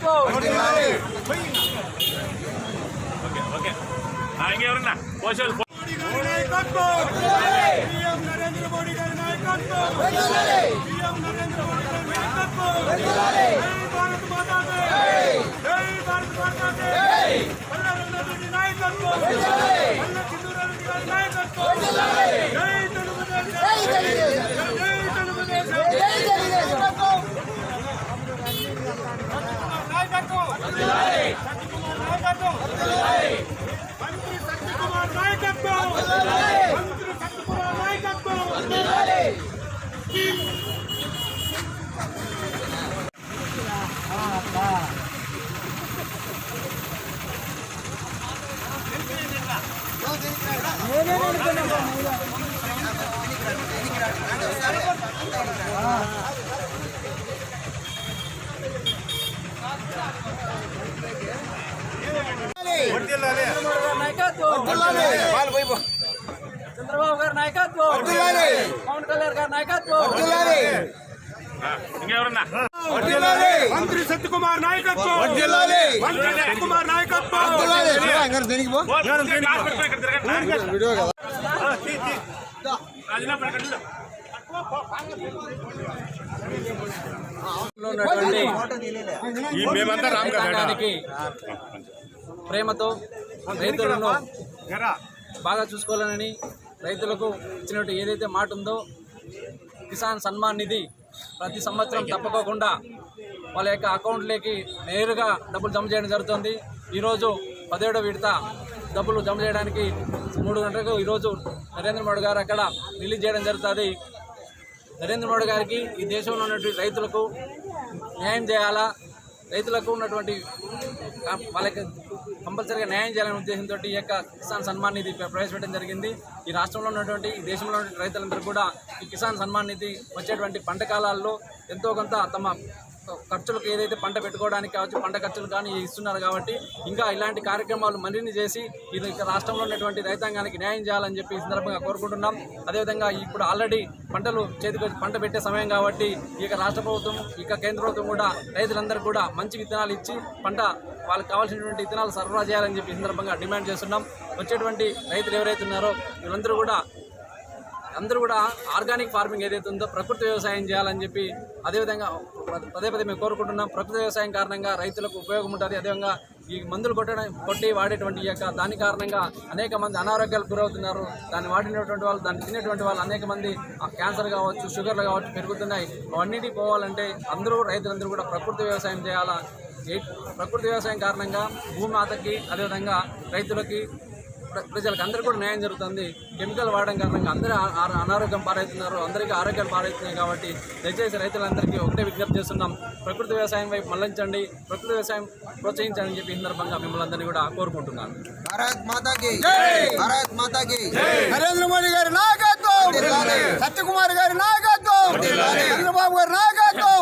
నాయకత్వం. ఇంకెవరన్నా పోషాలు నరేంద్ర మోడీ గారి నాయకత్వం. భారత్ మాతా జై భారత్ మాతా జై. పల్లె నాయకత్వం. పల్లె చిందూరారెడ్డి గారి నాయకత్వం. జై తెలుగుదేశం. జై తెలుగుదేశం. జై తెలుగుదేశం. నాయకత్వం. నాయకత్వం. మంత్రి సత్యకుమార్ నాయకత్వం. మంత్రి సత్యకుమార్ నాయకత్వం. చంద్రబాబు గారి నాయకత్వం. పవన్ కళ్యాణ్ గారి నాయకత్వం. ఇంకెవరన్నా మంత్రి సత్యకుమార్ నాయకత్వం. మంత్రి సత్యకుమార్ నాయకత్వం. రైతాంగానికి ప్రేమతో రైతులను బాగా చూసుకోవాలని రైతులకు ఇచ్చినట్టు ఏదైతే మాట ఉందో కిసాన్ సన్మాన్ నిధి ప్రతి సంవత్సరం తప్పకోకుండా వాళ్ళ యొక్క అకౌంట్లోకి నేరుగా డబ్బులు జమ చేయడం జరుగుతుంది. ఈరోజు 17వ విడత డబ్బులు జమ చేయడానికి 3 గంటలకు ఈరోజు నరేంద్ర మోడీ గారు అక్కడ రిలీజ్ చేయడం జరుగుతుంది. నరేంద్ర మోడీ గారికి ఈ దేశంలో ఉన్నటువంటి రైతులకు న్యాయం చేయాలా, రైతులకు ఉన్నటువంటి వాళ్ళకి కంపల్సరీగా న్యాయం చేయాలనే ఉద్దేశంతో ఈ యొక్క కిసాన్ సన్మాన్ నిధి ప్రవేశపెట్టడం జరిగింది. ఈ రాష్ట్రంలో ఉన్నటువంటి ఈ దేశంలో ఉన్నటువంటి రైతులందరూ కూడా ఈ కిసాన్ సన్మాన్ నిధి వచ్చేటువంటి పంట కాలాల్లో ఎంతో కొంత తమ ఖర్చులకు ఏదైతే పంట పెట్టుకోవడానికి కావచ్చు పంట ఖర్చులు కానీ ఇస్తున్నారు కాబట్టి ఇంకా ఇలాంటి కార్యక్రమాలు మరిన్ని చేసి ఇది రాష్ట్రంలో ఉన్నటువంటి రైతాంగానికి న్యాయం చేయాలని చెప్పి ఈ సందర్భంగా కోరుకుంటున్నాం. అదేవిధంగా ఇప్పుడు ఆల్రెడీ పంటలు చేతికి పంట పెట్టే సమయం కాబట్టి ఇక రాష్ట్ర ప్రభుత్వం ఇక కేంద్ర ప్రభుత్వం కూడా రైతులందరూ కూడా మంచి విత్తనాలు ఇచ్చి పంట వాళ్ళకి కావాల్సినటువంటి విత్తనాలు సరఫరా చేయాలని చెప్పి ఈ సందర్భంగా డిమాండ్ చేస్తున్నాం. వచ్చేటువంటి రైతులు ఎవరైతే ఉన్నారో వీళ్ళందరూ కూడా ఆర్గానిక్ ఫార్మింగ్ ఏదైతే ఉందో ప్రకృతి వ్యవసాయం చేయాలని చెప్పి అదేవిధంగా పదే మేము కోరుకుంటున్నాం. ప్రకృతి వ్యవసాయం కారణంగా రైతులకు ఉపయోగం ఉంటుంది. అదేవిధంగా ఈ మందులు కొట్టి వాడేటువంటి ఈ యొక్క దాని కారణంగా అనేక మంది అనారోగ్యాలకు గురవుతున్నారు. దాన్ని వాడినటువంటి వాళ్ళు దాన్ని తినేటువంటి వాళ్ళు అనేక మంది క్యాన్సర్ కావచ్చు షుగర్లు కావచ్చు పెరుగుతున్నాయి. అవన్నిటికి పోవాలంటే రైతులందరూ కూడా ప్రకృతి వ్యవసాయం చేయాలా. ప్రకృతి వ్యవసాయం కారణంగా భూమాతకి అదేవిధంగా రైతులకి ప్రజలకు అందరికీ కూడా న్యాయం జరుగుతుంది. కెమికల్ వాడడం కారణంగా అందరూ అనారోగ్యం పాలవుతున్నారు, అందరికీ ఆరోగ్యాలు పాలవుతున్నాయి. కాబట్టి దయచేసి రైతులందరికీ ఒకటే విజ్ఞప్తి చేస్తున్నాం, ప్రకృతి వ్యవసాయం వైపు మళ్లించండి, ప్రకృతి వ్యవసాయం ప్రోత్సహించండి చెప్పి ఈ సందర్భంగా మిమ్మల్ని అందరినీ కూడా కోరుకుంటున్నాను. భారత్ మాతాకి జై. భారత్ మాతాకి జై. నరేంద్ర మోడీ గారి నాయకత్వం. సత్యకుమార్ గారి నాయకత్వం. చంద్రబాబు గారి నాయకత్వం.